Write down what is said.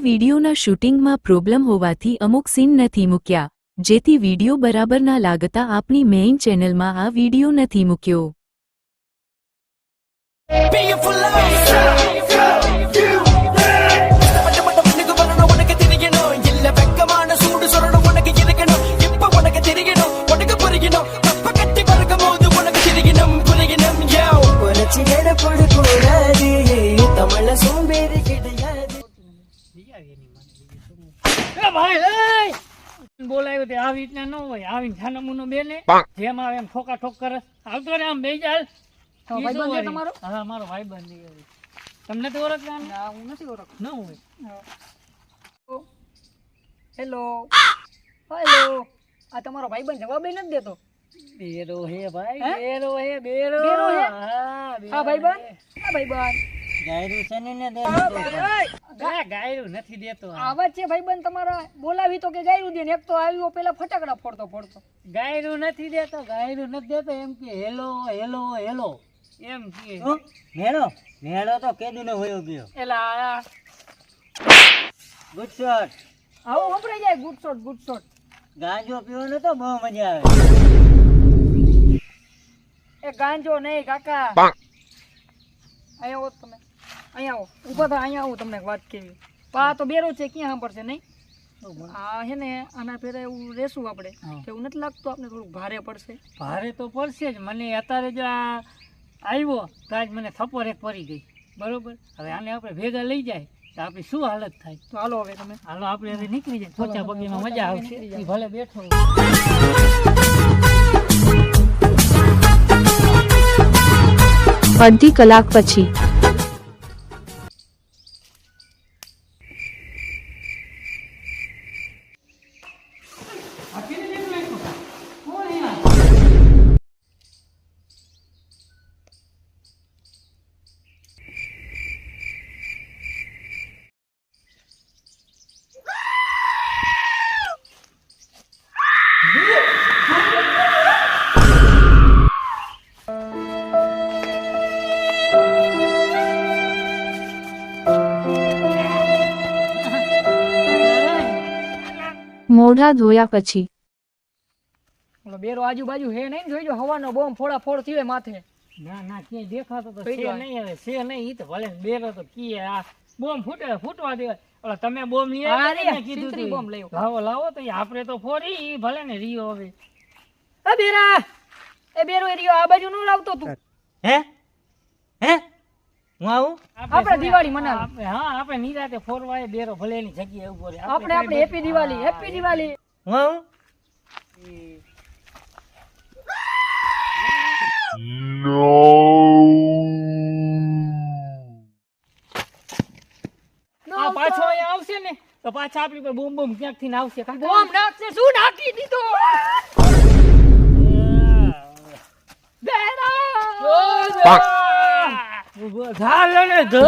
વિડિયોના શૂટિંગમાં problem હોવાથી અમુક scene નથી મૂક્યા, જેથી વિડિયો બરાબર ના લાગતા આપણી મેઇન ચેનલમાં આ વિડિયો નથી મૂક્યો. બોલાયો તે આવી રીતના ન હોય. આવીને છાનમુનો બેને જેમ આવે એમ ઠોકા ઠોક કરે. આવતો ને આમ બે ચાલ. ભાઈબંધ છે તમારો? હા, મારો ભાઈબંધ છે. તમને તો ઓળખતા ના, હું નથી ઓળખતો. ન હોય. હેલો હેલો, આ તમારો ભાઈબંધ જવાબ નથી દેતો. બેરો હે ભાઈ, હે? બેરો હે, બેરો. બેરો હે? હા, આ ભાઈબંધ, આ ભાઈબંધ ગાયરું છે ને દે. ગાયરું નથી દેતો. આવાજ છે ભાઈબંધ તમારા. બોલાવી તો કે ગાયરું દે ને, એક તો આવ્યો પેલા ફટાકડા ફોડતો ફોડતો. ગાયરું નથી દેતો, ગાયરું નથી દેતો. એમ કે હેલો હેલો હેલો એમ કે. મેળો તો કેદુનો હોયો ગયો. એલા ગુડ શોટ. આવું સંભળાઈ જાય. Good shot, good shot. ગાંજો પીવાનો તો બહુ મજા આવે. એ ગાંજો નહીં કાકા. અહીંયા આવો તમે, અહીંયા આવો, ઉભા થા. અહીંયા આવું, તમને એક વાત કેવી. પા તો બેરો છે, ક્યાં સાંભળશે નહીં. આ છે ને, આના પેલા એવું રેશું આપણે. એવું નથી લાગતું આપણે થોડુંક ભારે પડશે? ભારે તો પડશે જ. મને અત્યારે જ આ આવ્યો તો આજ મને થપ્પર એક પડી ગઈ. બરોબર. હવે આને આપણે ભેગા લઈ જાય તો આપણી શું હાલત થાય. તો હાલો હવે તમે. હાલો આપણે હવે નીકળી જાય. પોચા પગીમાં મજા આવશે. ઈ ભલે બેઠો. અડધી કલાક પછી મોઢા ધોયા પછી ઓલો બેરો આજુબાજુ હે નહીં ને, જોઈજો હવાનો બોમ્બ ફોડા ફોડ થયો માથે. ના ના, ક્યાંય દેખાતો તો કઈ છે જાય? નહીં. હવે છે નહીં. ઈ તો ભલે બેરો તો કીએ આ બોમ્બ ફૂટવા દેવાય. ઓલા તમે બોમ્બ લઈ હા, આવ્યા રે, ને, કીધું સિંતરી તું. બોમ્બ લઈ આવો. લાવો લાવો તો ઈ આપણે તો ફોડી. ઈ ભલે ને રીયો હવે. એ બેરા, એ બેરો એરિયો આ બાજુ નો લાવતો તું. હે હે હું આવું? આપણે દિવાળી મનાવી. હા, આપણે નિરાતે ફોરવાય. બેરો ભલે એની જગ્યાએ ઉભો રહે. આપણે હેપી દિવાળી, હેપી દિવાળી. હું આવું? આ પાછો અહીંયા આવશે ને તો પાછા આપણી પર બોમ્બ બોમ્બ ક્યાંકથી ને આવશે. કાકા બોમ્બ નાખશે. શું નાખી દીધો? બેરા! ઝાલ ને ધ